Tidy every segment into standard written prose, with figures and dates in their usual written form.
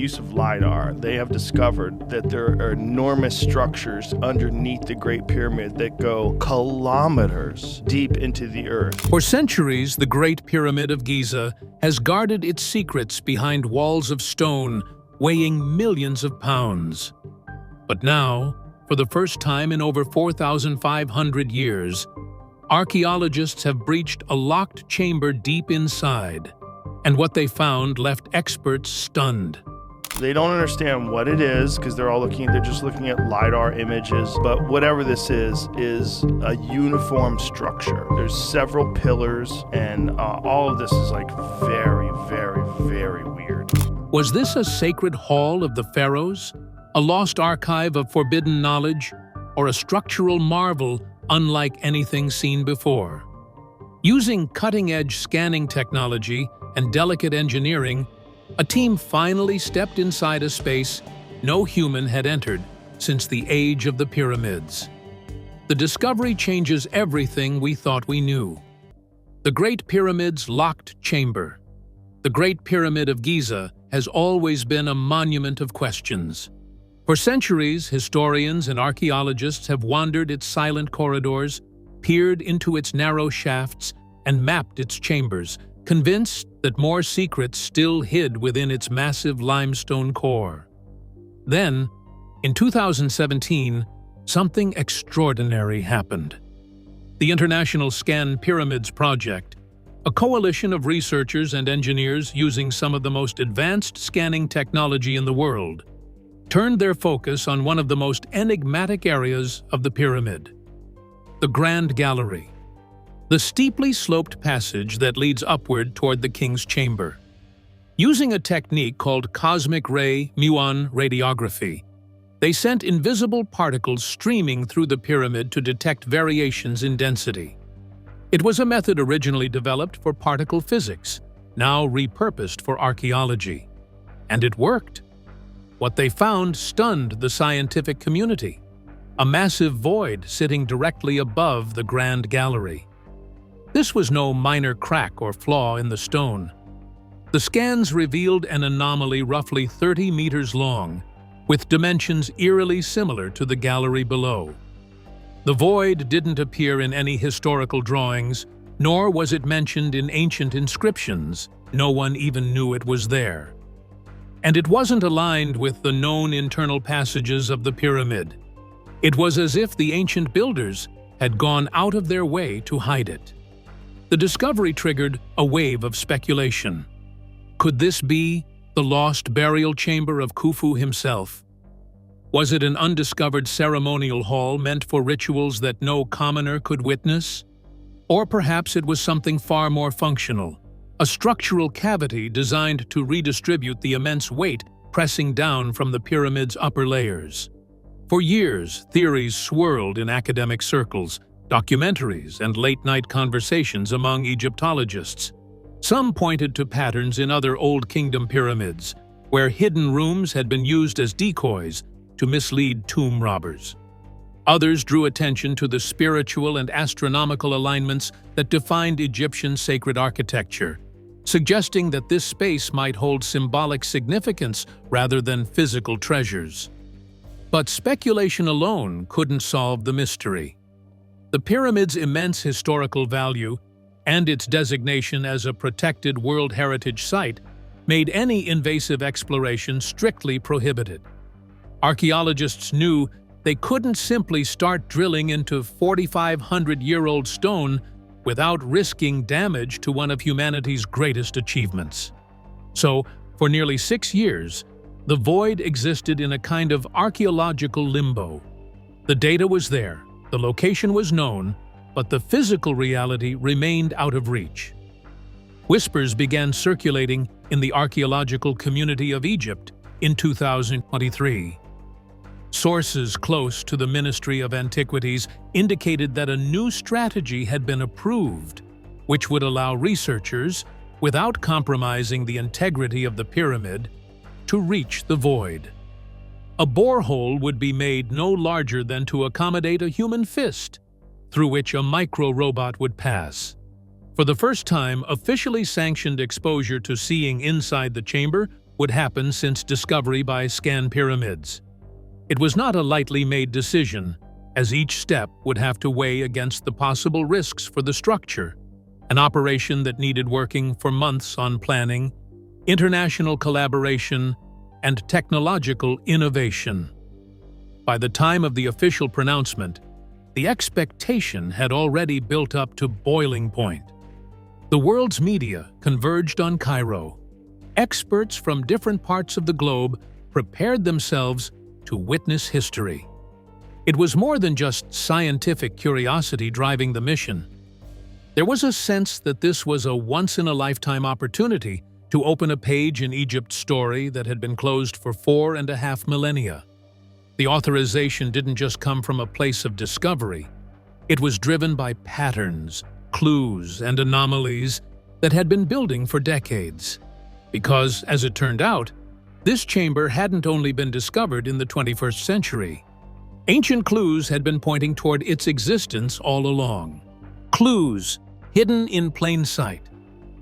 use of LiDAR, they have discovered that there are enormous structures underneath the Great Pyramid that go kilometers deep into the earth. For centuries, the Great Pyramid of Giza has guarded its secrets behind walls of stone weighing millions of pounds. But now, for the first time in over 4,500 years, archaeologists have breached a locked chamber deep inside, and what they found left experts stunned. They don't understand what it is because they're just looking at LiDAR images, but whatever this is a uniform structure. There's several pillars, and all of this is like very, very, very weird. Was this a sacred hall of the pharaohs, a lost archive of forbidden knowledge, or a structural marvel unlike anything seen before? Using cutting-edge scanning technology and delicate engineering, a team finally stepped inside a space no human had entered since the age of the pyramids. The discovery changes everything we thought we knew. The Great Pyramid's locked chamber. The Great Pyramid of Giza has always been a monument of questions. For centuries, historians and archaeologists have wandered its silent corridors, peered into its narrow shafts, and mapped its chambers, convinced that more secrets still hid within its massive limestone core. Then, in 2017, something extraordinary happened. The International Scan Pyramids Project, a coalition of researchers and engineers using some of the most advanced scanning technology in the world, turned their focus on one of the most enigmatic areas of the pyramid: the Grand Gallery, the steeply sloped passage that leads upward toward the king's chamber. Using a technique called cosmic ray muon radiography, they sent invisible particles streaming through the pyramid to detect variations in density. It was a method originally developed for particle physics, now repurposed for archaeology. And it worked. What they found stunned the scientific community: a massive void sitting directly above the Grand Gallery. This was no minor crack or flaw in the stone. The scans revealed an anomaly roughly 30 meters long, with dimensions eerily similar to the gallery below. The void didn't appear in any historical drawings, nor was it mentioned in ancient inscriptions. No one even knew it was there. And it wasn't aligned with the known internal passages of the pyramid. It was as if the ancient builders had gone out of their way to hide it. The discovery triggered a wave of speculation. Could this be the lost burial chamber of Khufu himself? Was it an undiscovered ceremonial hall meant for rituals that no commoner could witness? Or perhaps it was something far more functional, a structural cavity designed to redistribute the immense weight pressing down from the pyramid's upper layers. For years, theories swirled in academic circles, documentaries, and late-night conversations among Egyptologists. Some pointed to patterns in other Old Kingdom pyramids, where hidden rooms had been used as decoys to mislead tomb robbers. Others drew attention to the spiritual and astronomical alignments that defined Egyptian sacred architecture, suggesting that this space might hold symbolic significance rather than physical treasures. But speculation alone couldn't solve the mystery. The pyramid's immense historical value and its designation as a protected World Heritage Site made any invasive exploration strictly prohibited. Archaeologists knew they couldn't simply start drilling into 4,500-year-old stone without risking damage to one of humanity's greatest achievements. So, for nearly 6 years, the void existed in a kind of archaeological limbo. The data was there, the location was known, but the physical reality remained out of reach. Whispers began circulating in the archaeological community of Egypt in 2023. Sources close to the Ministry of Antiquities indicated that a new strategy had been approved, which would allow researchers, without compromising the integrity of the pyramid, to reach the void. A borehole would be made no larger than to accommodate a human fist, through which a micro-robot would pass. For the first time, officially sanctioned exposure to seeing inside the chamber would happen since discovery by scan pyramids. It was not a lightly made decision, as each step would have to weigh against the possible risks for the structure, an operation that needed working for months on planning, international collaboration, and technological innovation. By the time of the official pronouncement, the expectation had already built up to boiling point. The world's media converged on Cairo. Experts from different parts of the globe prepared themselves to witness history. It was more than just scientific curiosity driving the mission. There was a sense that this was a once-in-a-lifetime opportunity to open a page in Egypt's story that had been closed for 4.5 millennia. The authorization didn't just come from a place of discovery. It was driven by patterns, clues, and anomalies that had been building for decades. Because, as it turned out, this chamber hadn't only been discovered in the 21st century. Ancient clues had been pointing toward its existence all along. Clues hidden in plain sight.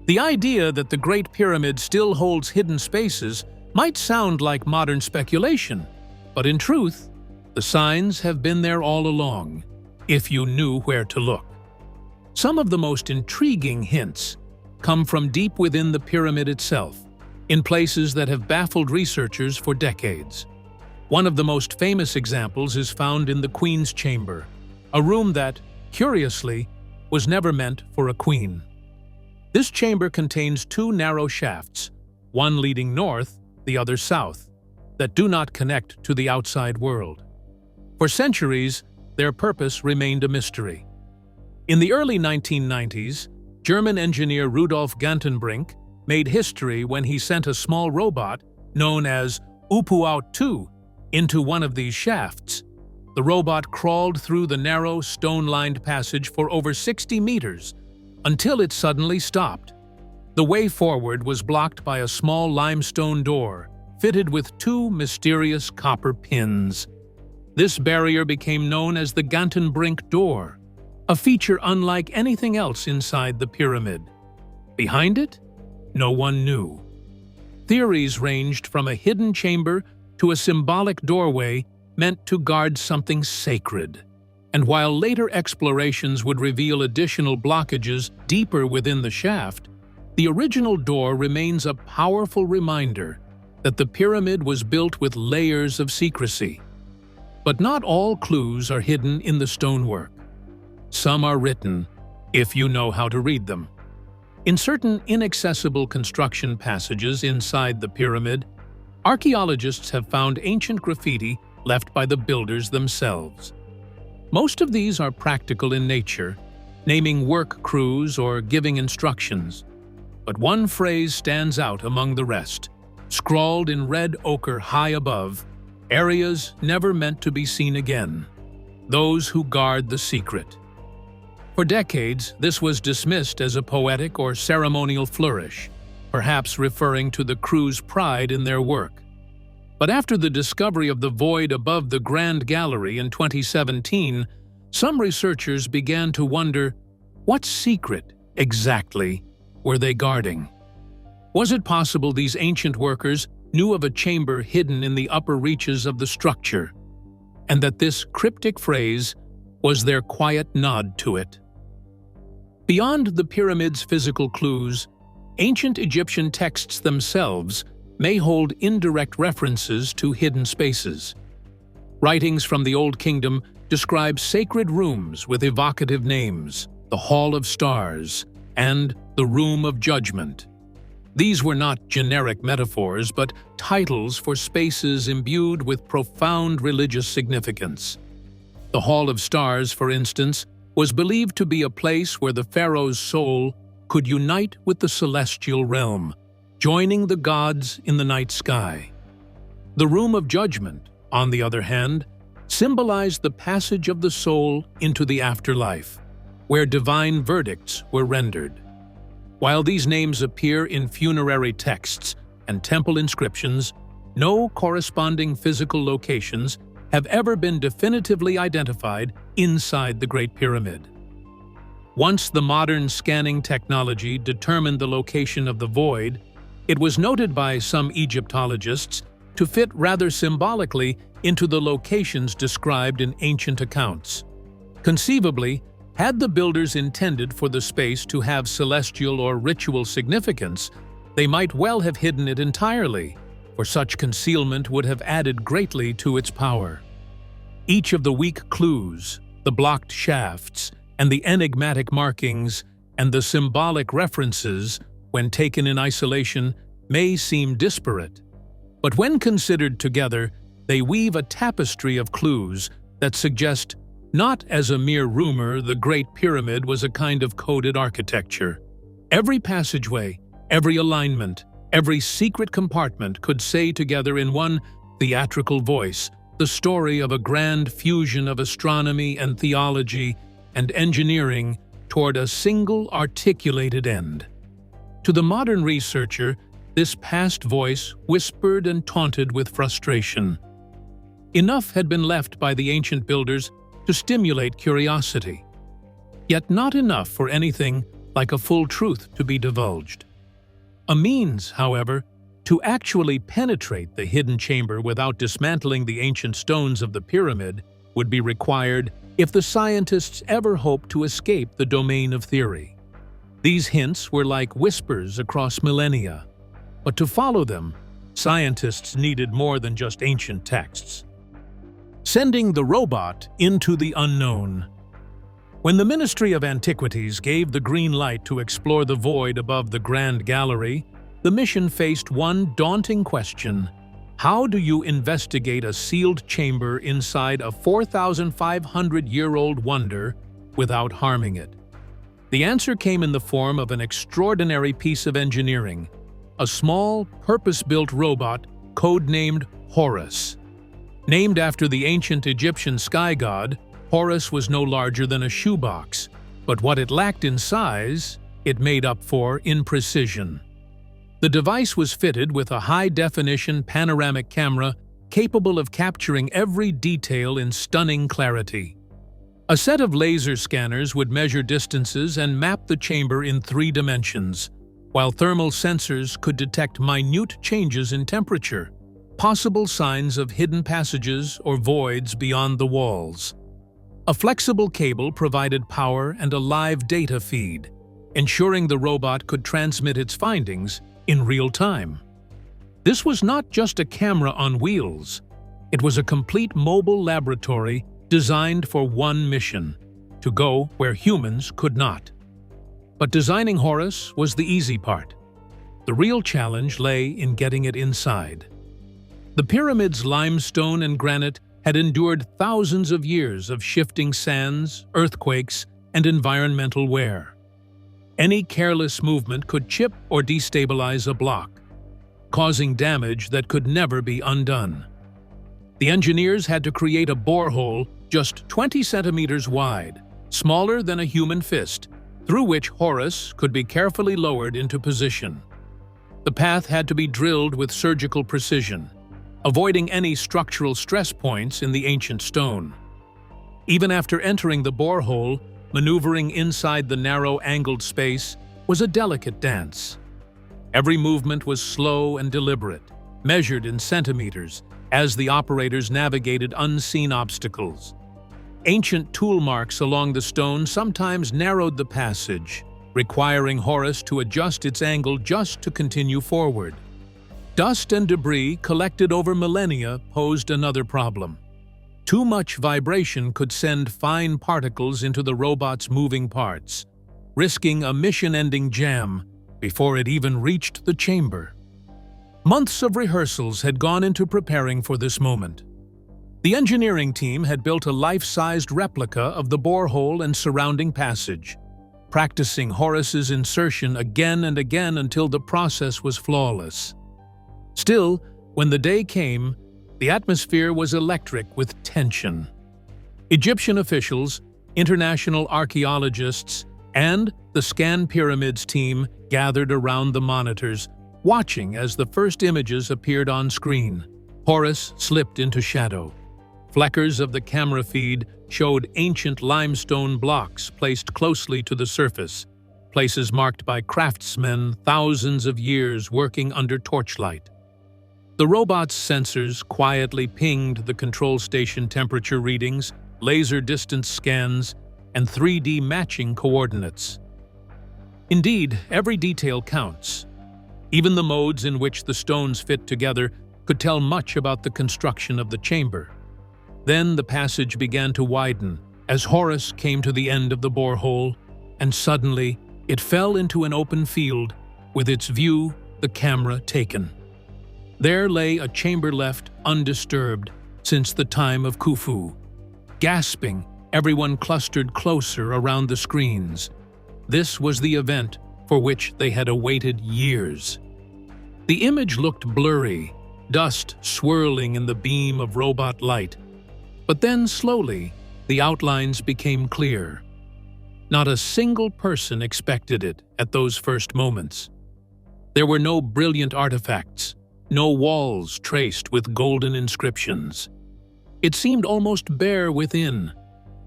The idea that the Great Pyramid still holds hidden spaces might sound like modern speculation, but in truth, the signs have been there all along, if you knew where to look. Some of the most intriguing hints come from deep within the pyramid itself, in places that have baffled researchers for decades. One of the most famous examples is found in the Queen's Chamber, a room that, curiously, was never meant for a queen. This chamber contains two narrow shafts, one leading north, the other south, that do not connect to the outside world. For centuries, their purpose remained a mystery. In the early 1990s, German engineer Rudolf Gantenbrink made history when he sent a small robot, known as UPU-2, into one of these shafts. The robot crawled through the narrow, stone-lined passage for over 60 meters, until it suddenly stopped. The way forward was blocked by a small limestone door, fitted with two mysterious copper pins. This barrier became known as the Gantenbrink Door, a feature unlike anything else inside the pyramid. Behind it, no one knew. Theories ranged from a hidden chamber to a symbolic doorway meant to guard something sacred. And while later explorations would reveal additional blockages deeper within the shaft, the original door remains a powerful reminder that the pyramid was built with layers of secrecy. But not all clues are hidden in the stonework. Some are written, if you know how to read them. In certain inaccessible construction passages inside the pyramid, archaeologists have found ancient graffiti left by the builders themselves. Most of these are practical in nature, naming work crews or giving instructions. But one phrase stands out among the rest, scrawled in red ochre high above, areas never meant to be seen again. Those who guard the secret. For decades, this was dismissed as a poetic or ceremonial flourish, perhaps referring to the crew's pride in their work. But after the discovery of the void above the Grand Gallery in 2017, some researchers began to wonder, what secret, exactly, were they guarding? Was it possible these ancient workers knew of a chamber hidden in the upper reaches of the structure, and that this cryptic phrase was their quiet nod to it? Beyond the pyramid's physical clues, ancient Egyptian texts themselves may hold indirect references to hidden spaces. Writings from the Old Kingdom describe sacred rooms with evocative names, the Hall of Stars and the Room of Judgment. These were not generic metaphors, but titles for spaces imbued with profound religious significance. The Hall of Stars, for instance, was believed to be a place where the pharaoh's soul could unite with the celestial realm, joining the gods in the night sky. The Room of Judgment, on the other hand, symbolized the passage of the soul into the afterlife, where divine verdicts were rendered. While these names appear in funerary texts and temple inscriptions, no corresponding physical locations have ever been definitively identified inside the Great Pyramid. Once the modern scanning technology determined the location of the void, It was noted by some Egyptologists to fit rather symbolically into the locations described in ancient accounts. Conceivably, had the builders intended for the space to have celestial or ritual significance, they might well have hidden it entirely, for such concealment would have added greatly to its power. Each of the weak clues, the blocked shafts, and the enigmatic markings, and the symbolic references, when taken in isolation, may seem disparate. But when considered together, they weave a tapestry of clues that suggest not as a mere rumor the Great Pyramid was a kind of coded architecture. Every passageway, every alignment, every secret compartment could say together in one theatrical voice the story of a grand fusion of astronomy and theology and engineering toward a single articulated end. To the modern researcher, this past voice whispered and taunted with frustration. Enough had been left by the ancient builders to stimulate curiosity, yet not enough for anything like a full truth to be divulged. A means, however, to actually penetrate the hidden chamber without dismantling the ancient stones of the pyramid would be required if the scientists ever hoped to escape the domain of theory. These hints were like whispers across millennia, but to follow them, scientists needed more than just ancient texts. Sending the robot into the unknown. When the Ministry of Antiquities gave the green light to explore the void above the Grand Gallery, the mission faced one daunting question: how do you investigate a sealed chamber inside a 4,500-year-old wonder without harming it? The answer came in the form of an extraordinary piece of engineering, a small, purpose-built robot codenamed Horus. Named after the ancient Egyptian sky god, Horus was no larger than a shoebox, but what it lacked in size, it made up for in precision. The device was fitted with a high-definition panoramic camera capable of capturing every detail in stunning clarity. A set of laser scanners would measure distances and map the chamber in 3 dimensions, while thermal sensors could detect minute changes in temperature, possible signs of hidden passages or voids beyond the walls. A flexible cable provided power and a live data feed, ensuring the robot could transmit its findings in real time. This was not just a camera on wheels. It was a complete mobile laboratory designed for one mission: to go where humans could not. But designing Horus was the easy part. The real challenge lay in getting it inside. The pyramid's limestone and granite had endured thousands of years of shifting sands, earthquakes, and environmental wear. Any careless movement could chip or destabilize a block, causing damage that could never be undone. The engineers had to create a borehole just 20 centimeters wide, smaller than a human fist, through which Horus could be carefully lowered into position. The path had to be drilled with surgical precision, avoiding any structural stress points in the ancient stone. Even after entering the borehole, maneuvering inside the narrow, angled space was a delicate dance. Every movement was slow and deliberate, measured in centimeters, as the operators navigated unseen obstacles. Ancient tool marks along the stone sometimes narrowed the passage, requiring Horus to adjust its angle just to continue forward. Dust and debris collected over millennia posed another problem. Too much vibration could send fine particles into the robot's moving parts, risking a mission-ending jam before it even reached the chamber. Months of rehearsals had gone into preparing for this moment. The engineering team had built a life-sized replica of the borehole and surrounding passage, practicing Horus's insertion again and again until the process was flawless. Still, when the day came, the atmosphere was electric with tension. Egyptian officials, international archaeologists, and the Scan Pyramids team gathered around the monitors, watching as the first images appeared on screen. Horus slipped into shadow. Flickers of the camera feed showed ancient limestone blocks placed closely to the surface, places marked by craftsmen thousands of years working under torchlight. The robot's sensors quietly pinged the control station temperature readings, laser distance scans, and 3D matching coordinates. Indeed, every detail counts. Even the modes in which the stones fit together could tell much about the construction of the chamber. Then the passage began to widen as Horus came to the end of the borehole, and suddenly it fell into an open field, with its view the camera taken. There lay a chamber left undisturbed since the time of Khufu. Gasping, everyone clustered closer around the screens. This was the event for which they had awaited years. The image looked blurry, dust swirling in the beam of robot light. But then slowly, the outlines became clear. Not a single person expected it at those first moments. There were no brilliant artifacts, no walls traced with golden inscriptions. It seemed almost bare within,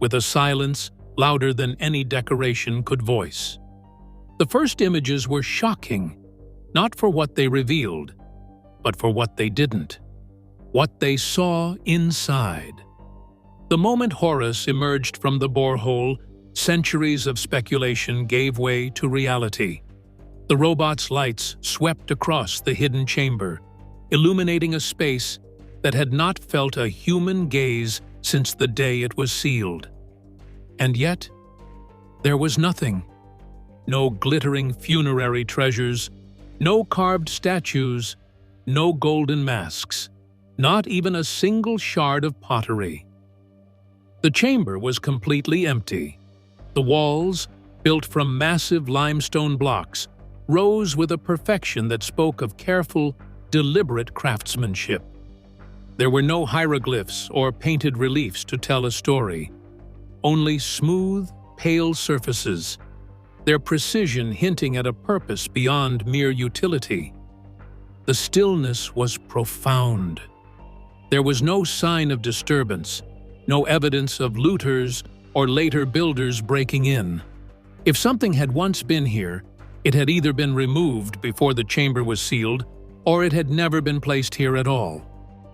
with a silence louder than any decoration could voice. The first images were shocking, not for what they revealed, but for what they didn't, what they saw inside. The moment Horus emerged from the borehole, centuries of speculation gave way to reality. The robot's lights swept across the hidden chamber, illuminating a space that had not felt a human gaze since the day it was sealed. And yet, there was nothing. No glittering funerary treasures, no carved statues, no golden masks, not even a single shard of pottery. The chamber was completely empty. The walls, built from massive limestone blocks, rose with a perfection that spoke of careful, deliberate craftsmanship. There were no hieroglyphs or painted reliefs to tell a story, only smooth, pale surfaces, their precision hinting at a purpose beyond mere utility. The stillness was profound. There was no sign of disturbance, no evidence of looters or later builders breaking in. If something had once been here, it had either been removed before the chamber was sealed, or it had never been placed here at all.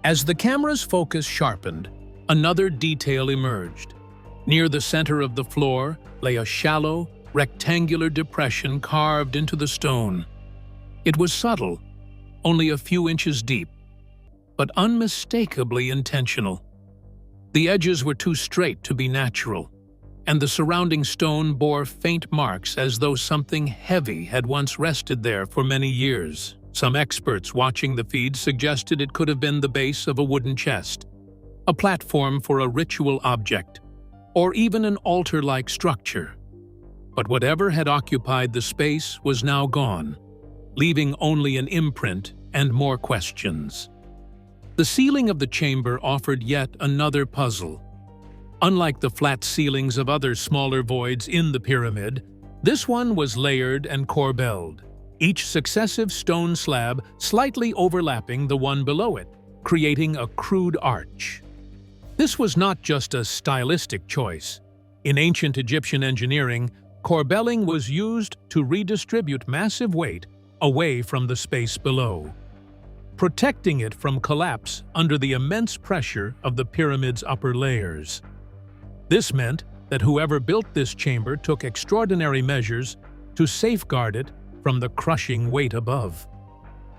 As the camera's focus sharpened, another detail emerged. Near the center of the floor lay a shallow, rectangular depression carved into the stone. It was subtle, only a few inches deep, but unmistakably intentional. The edges were too straight to be natural, and the surrounding stone bore faint marks as though something heavy had once rested there for many years. Some experts watching the feed suggested it could have been the base of a wooden chest, a platform for a ritual object, or even an altar-like structure. But whatever had occupied the space was now gone, leaving only an imprint and more questions. The ceiling of the chamber offered yet another puzzle. Unlike the flat ceilings of other smaller voids in the pyramid, this one was layered and corbelled, each successive stone slab slightly overlapping the one below it, creating a crude arch. This was not just a stylistic choice. In ancient Egyptian engineering, corbelling was used to redistribute massive weight away from the space below, protecting it from collapse under the immense pressure of the pyramid's upper layers. This meant that whoever built this chamber took extraordinary measures to safeguard it from the crushing weight above.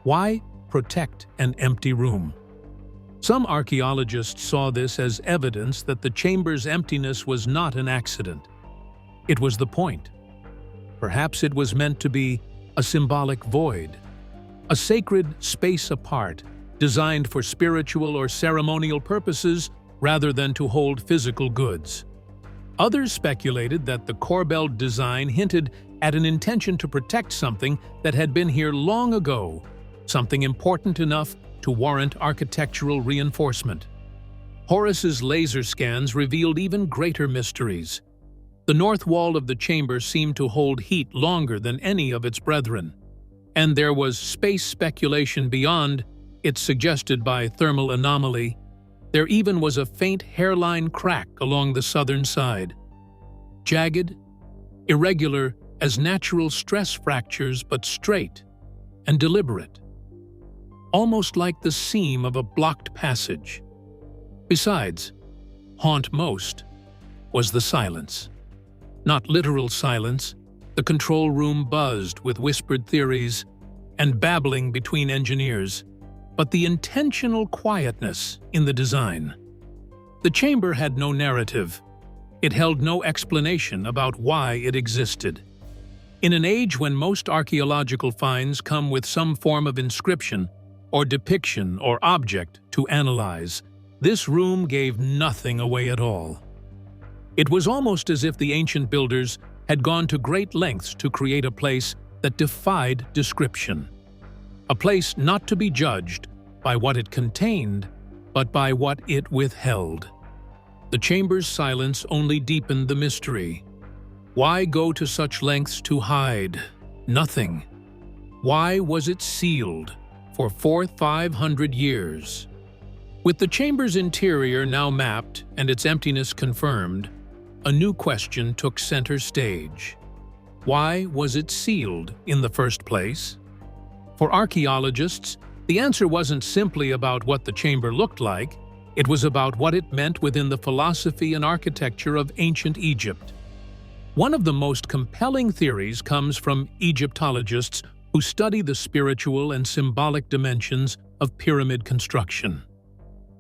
Why protect an empty room? Some archaeologists saw this as evidence that the chamber's emptiness was not an accident. It was the point. Perhaps it was meant to be a symbolic void, a sacred space apart, designed for spiritual or ceremonial purposes rather than to hold physical goods. Others speculated that the corbelled design hinted at an intention to protect something that had been here long ago, something important enough to warrant architectural reinforcement. Horus's laser scans revealed even greater mysteries. The north wall of the chamber seemed to hold heat longer than any of its brethren, and there was space speculation beyond it suggested by thermal anomaly. There even was a faint hairline crack along the southern side. Jagged, irregular, as natural stress fractures but straight and deliberate, almost like the seam of a blocked passage. Besides, haunt most was the silence. Not literal silence, the control room buzzed with whispered theories and babbling between engineers, but the intentional quietness in the design. The chamber had no narrative. It held no explanation about why it existed. In an age when most archaeological finds come with some form of inscription or depiction or object to analyze, this room gave nothing away at all. It was almost as if the ancient builders had gone to great lengths to create a place that defied description. A place not to be judged by what it contained, but by what it withheld. The chamber's silence only deepened the mystery. Why go to such lengths to hide nothing? Why was it sealed for 500 years? With the chamber's interior now mapped and its emptiness confirmed, a new question took center stage. Why was it sealed in the first place? For archaeologists, the answer wasn't simply about what the chamber looked like, it was about what it meant within the philosophy and architecture of ancient Egypt. One of the most compelling theories comes from Egyptologists who study the spiritual and symbolic dimensions of pyramid construction.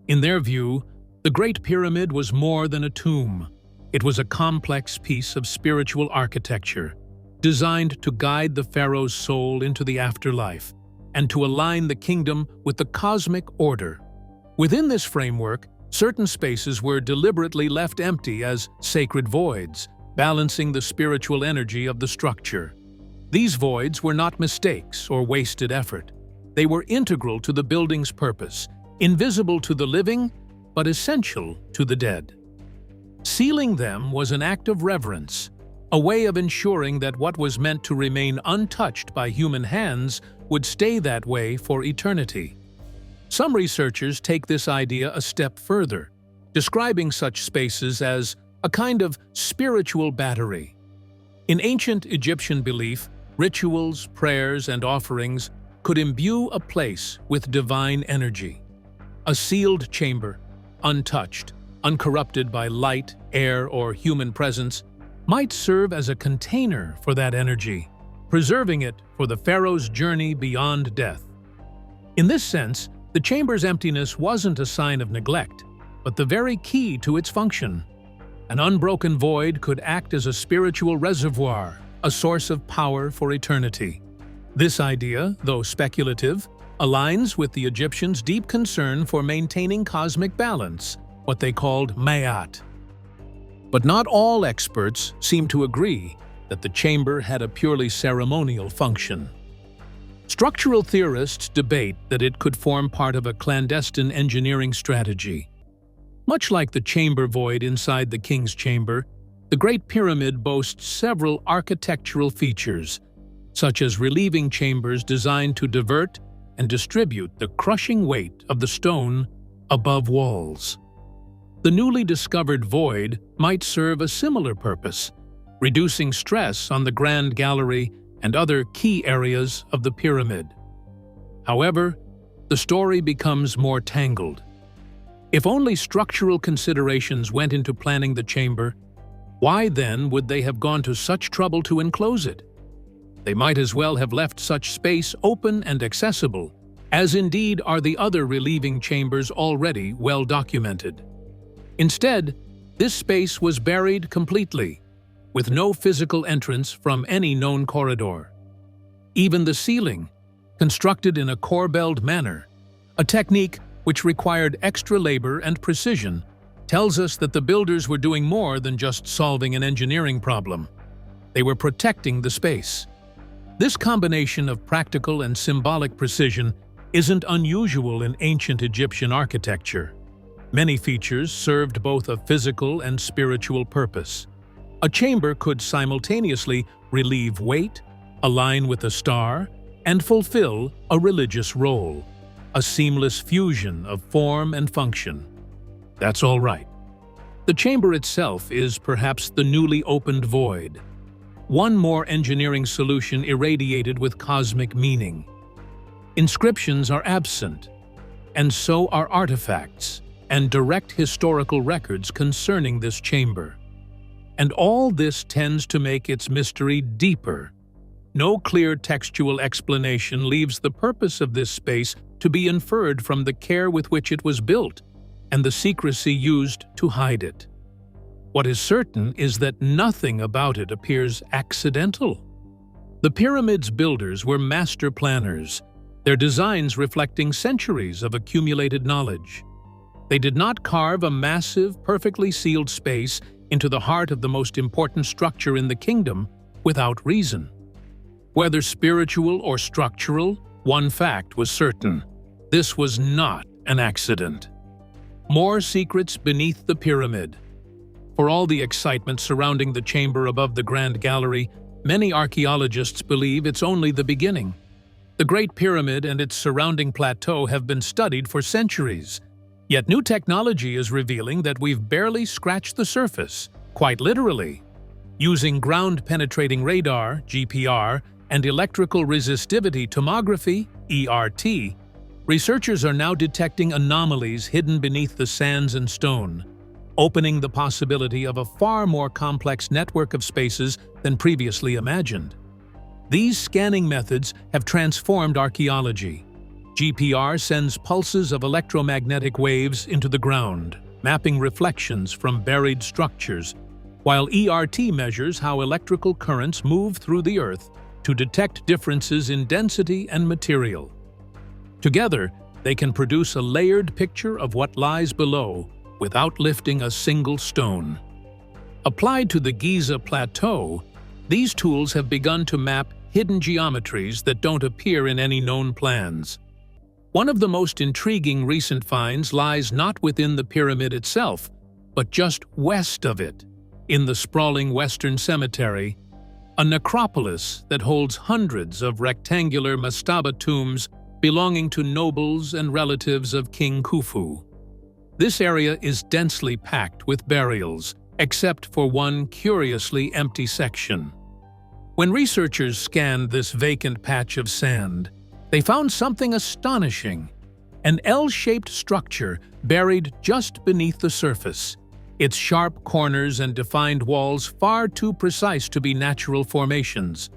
In their view, the Great Pyramid was more than a tomb. It was a complex piece of spiritual architecture, designed to guide the pharaoh's soul into the afterlife and to align the kingdom with the cosmic order. Within this framework, certain spaces were deliberately left empty as sacred voids, balancing the spiritual energy of the structure. These voids were not mistakes or wasted effort. They were integral to the building's purpose, invisible to the living, but essential to the dead. Sealing them was an act of reverence, a way of ensuring that what was meant to remain untouched by human hands would stay that way for eternity. Some researchers take this idea a step further, describing such spaces as a kind of spiritual battery. In ancient Egyptian belief, rituals, prayers, and offerings could imbue a place with divine energy. A sealed chamber, untouched, uncorrupted by light, air, or human presence, might serve as a container for that energy, preserving it for the pharaoh's journey beyond death. In this sense, the chamber's emptiness wasn't a sign of neglect, but the very key to its function. An unbroken void could act as a spiritual reservoir, a source of power for eternity. This idea, though speculative, aligns with the Egyptians' deep concern for maintaining cosmic balance, what they called ma'at. But not all experts seem to agree that the chamber had a purely ceremonial function. Structural theorists debate that it could form part of a clandestine engineering strategy. Much like the chamber void inside the king's chamber, the Great Pyramid boasts several architectural features, such as relieving chambers designed to divert and distribute the crushing weight of the stone above walls. The newly discovered void might serve a similar purpose, reducing stress on the Grand Gallery and other key areas of the pyramid. However, the story becomes more tangled. If only structural considerations went into planning the chamber, why then would they have gone to such trouble to enclose it? They might as well have left such space open and accessible, as indeed are the other relieving chambers already well documented. Instead, this space was buried completely, with no physical entrance from any known corridor. Even the ceiling, constructed in a corbelled manner, a technique which required extra labor and precision, tells us that the builders were doing more than just solving an engineering problem. They were protecting the space. This combination of practical and symbolic precision isn't unusual in ancient Egyptian architecture. Many features served both a physical and spiritual purpose. A chamber could simultaneously relieve weight, align with a star, and fulfill a religious role, a seamless fusion of form and function. That's all right. The chamber itself is perhaps the newly opened void. one more engineering solution irradiated with cosmic meaning. Inscriptions are absent, and so are artifacts and direct historical records concerning this chamber. And all this tends to make its mystery deeper. No clear textual explanation leaves the purpose of this space to be inferred from the care with which it was built and the secrecy used to hide it. What is certain is that nothing about it appears accidental. The pyramid's builders were master planners, their designs reflecting centuries of accumulated knowledge. They did not carve a massive, perfectly sealed space into the heart of the most important structure in the kingdom without reason. Whether spiritual or structural, one fact was certain: this was not an accident. More secrets beneath the pyramid. For all the excitement surrounding the chamber above the Grand Gallery, many archaeologists believe it's only the beginning. The Great Pyramid and its surrounding plateau have been studied for centuries. Yet new technology is revealing that we've barely scratched the surface, quite literally. Using ground-penetrating radar, GPR, and electrical resistivity tomography, ERT, researchers are now detecting anomalies hidden beneath the sands and stone, opening the possibility of a far more complex network of spaces than previously imagined. These scanning methods have transformed archaeology. GPR sends pulses of electromagnetic waves into the ground, mapping reflections from buried structures, while ERT measures how electrical currents move through the Earth to detect differences in density and material. Together, they can produce a layered picture of what lies below without lifting a single stone. Applied to the Giza Plateau, these tools have begun to map hidden geometries that don't appear in any known plans. One of the most intriguing recent finds lies not within the pyramid itself, but just west of it, in the sprawling Western Cemetery, a necropolis that holds hundreds of rectangular mastaba tombs belonging to nobles and relatives of King Khufu. This area is densely packed with burials, except for one curiously empty section. When researchers scanned this vacant patch of sand, they found something astonishing: an L-shaped structure buried just beneath the surface, its sharp corners and defined walls far too precise to be natural formations.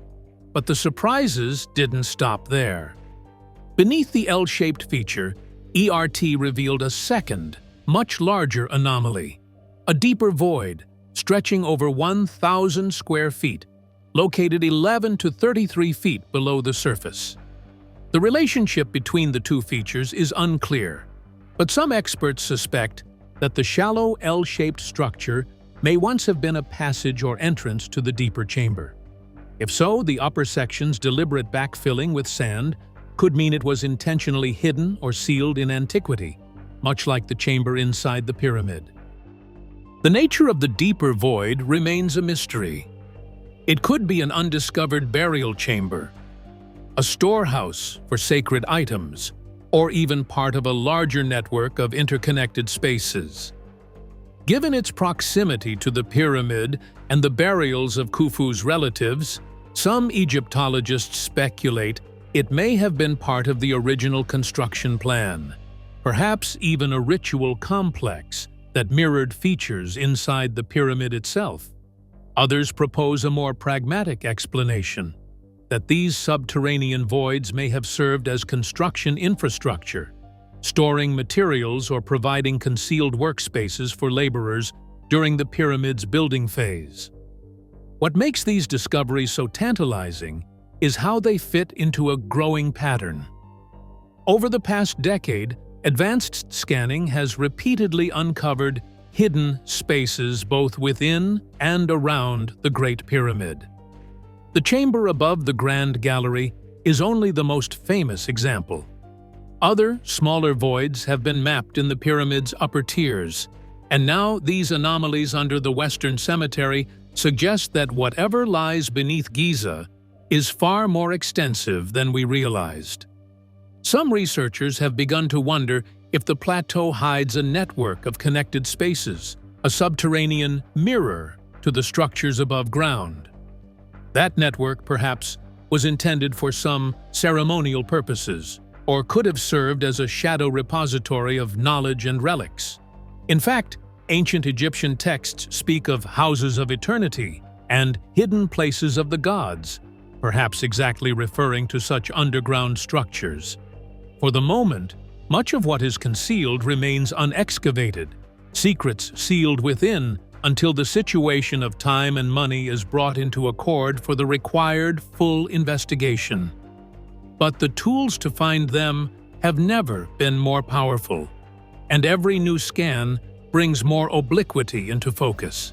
But the surprises didn't stop there. Beneath the L-shaped feature, ERT revealed a second, much larger anomaly: a deeper void, stretching over 1,000 square feet, located 11 to 33 feet below the surface. The relationship between the two features is unclear, but some experts suspect that the shallow L-shaped structure may once have been a passage or entrance to the deeper chamber. If so, the upper section's deliberate backfilling with sand could mean it was intentionally hidden or sealed in antiquity, much like the chamber inside the pyramid. The nature of the deeper void remains a mystery. It could be an undiscovered burial chamber, a storehouse for sacred items, or even part of a larger network of interconnected spaces. Given its proximity to the pyramid and the burials of Khufu's relatives, some Egyptologists speculate it may have been part of the original construction plan, perhaps even a ritual complex that mirrored features inside the pyramid itself. Others propose a more pragmatic explanation, that these subterranean voids may have served as construction infrastructure, storing materials or providing concealed workspaces for laborers during the pyramid's building phase. What makes these discoveries so tantalizing is how they fit into a growing pattern. Over the past decade, advanced scanning has repeatedly uncovered hidden spaces both within and around the Great Pyramid. The chamber above the Grand Gallery is only the most famous example. Other, smaller voids have been mapped in the pyramid's upper tiers, and now these anomalies under the Western Cemetery suggest that whatever lies beneath Giza is far more extensive than we realized. Some researchers have begun to wonder if the plateau hides a network of connected spaces, a subterranean mirror to the structures above ground. That network, perhaps, was intended for some ceremonial purposes, or could have served as a shadow repository of knowledge and relics. In fact, ancient Egyptian texts speak of houses of eternity and hidden places of the gods, perhaps exactly referring to such underground structures. For the moment, much of what is concealed remains unexcavated, secrets sealed within until the situation of time and money is brought into accord for the required full investigation. But the tools to find them have never been more powerful, and every new scan brings more obliquity into focus.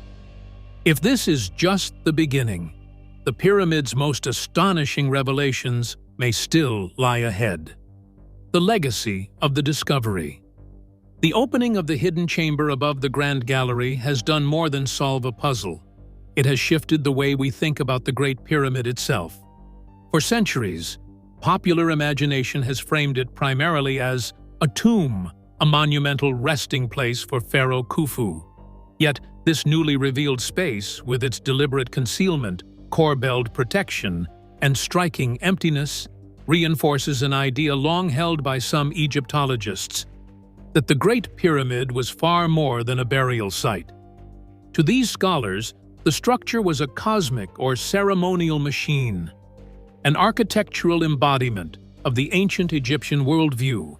If this is just the beginning, the pyramid's most astonishing revelations may still lie ahead. The legacy of the discovery. The opening of the hidden chamber above the Grand Gallery has done more than solve a puzzle. It has shifted the way we think about the Great Pyramid itself. For centuries, popular imagination has framed it primarily as a tomb, a monumental resting place for Pharaoh Khufu. Yet, this newly revealed space, with its deliberate concealment, corbelled protection, and striking emptiness, reinforces an idea long held by some Egyptologists, that the Great Pyramid was far more than a burial site. To these scholars, the structure was a cosmic or ceremonial machine, an architectural embodiment of the ancient Egyptian worldview.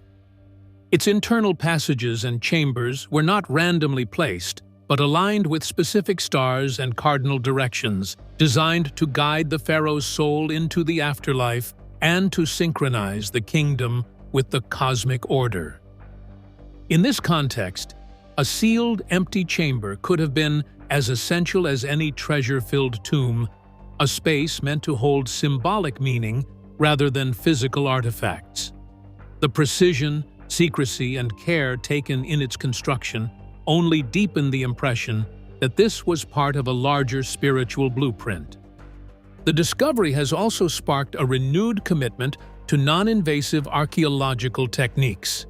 Its internal passages and chambers were not randomly placed, but aligned with specific stars and cardinal directions, designed to guide the pharaoh's soul into the afterlife and to synchronize the kingdom with the cosmic order. In this context, a sealed, empty chamber could have been as essential as any treasure-filled tomb, a space meant to hold symbolic meaning rather than physical artifacts. The precision, secrecy, and care taken in its construction only deepened the impression that this was part of a larger spiritual blueprint. The discovery has also sparked a renewed commitment to non-invasive archaeological techniques.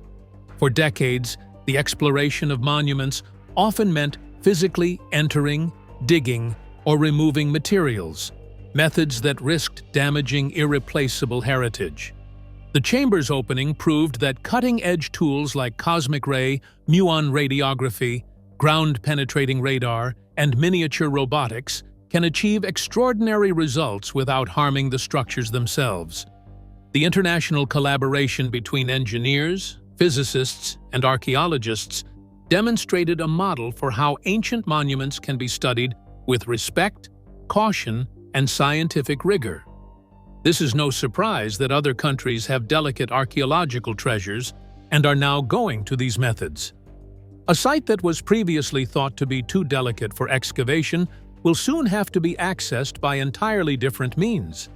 For decades, the exploration of monuments often meant physically entering, digging, or removing materials, methods that risked damaging irreplaceable heritage. The chamber's opening proved that cutting-edge tools like cosmic ray, muon radiography, ground-penetrating radar, and miniature robotics can achieve extraordinary results without harming the structures themselves. The international collaboration between engineers, physicists, and archaeologists demonstrated a model for how ancient monuments can be studied with respect, caution, and scientific rigor. This is no surprise that other countries have delicate archaeological treasures and are now going to these methods. A site that was previously thought to be too delicate for excavation will soon have to be accessed by entirely different means.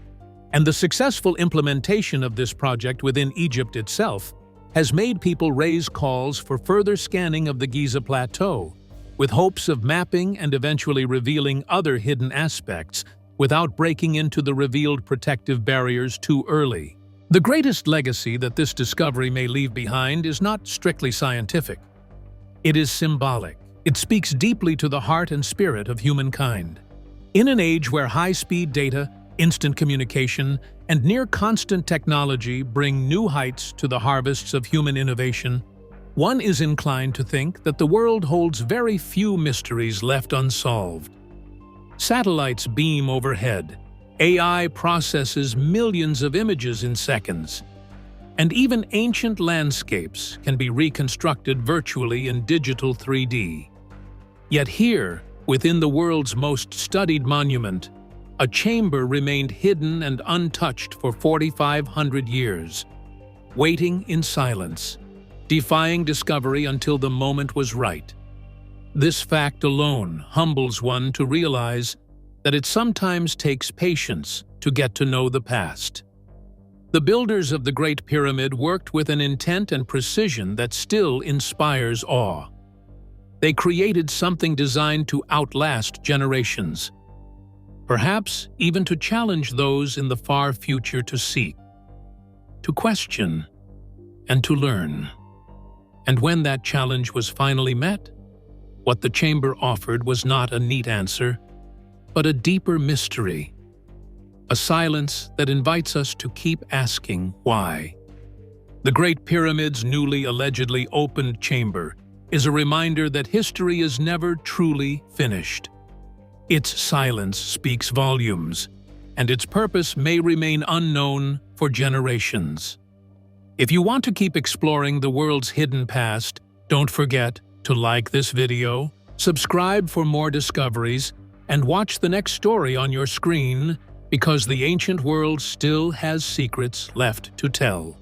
And the successful implementation of this project within Egypt itself has made people raise calls for further scanning of the Giza Plateau, with hopes of mapping and eventually revealing other hidden aspects without breaking into the revealed protective barriers too early. The greatest legacy that this discovery may leave behind is not strictly scientific. It is symbolic. It speaks deeply to the heart and spirit of humankind. In an age where high-speed data, instant communication, and near-constant technology bring new heights to the harvests of human innovation, one is inclined to think that the world holds very few mysteries left unsolved. Satellites beam overhead, AI processes millions of images in seconds, and even ancient landscapes can be reconstructed virtually in digital 3D. Yet here, within the world's most studied monument, a chamber remained hidden and untouched for 4,500 years, waiting in silence, defying discovery until the moment was right. This fact alone humbles one to realize that it sometimes takes patience to get to know the past. The builders of the Great Pyramid worked with an intent and precision that still inspires awe. They created something designed to outlast generations, perhaps even to challenge those in the far future to seek, to question, and to learn. And when that challenge was finally met, what the chamber offered was not a neat answer, but a deeper mystery, a silence that invites us to keep asking why. The Great Pyramid's newly allegedly opened chamber is a reminder that history is never truly finished. Its silence speaks volumes, and its purpose may remain unknown for generations. If you want to keep exploring the world's hidden past, don't forget to like this video, subscribe for more discoveries, and watch the next story on your screen, because the ancient world still has secrets left to tell.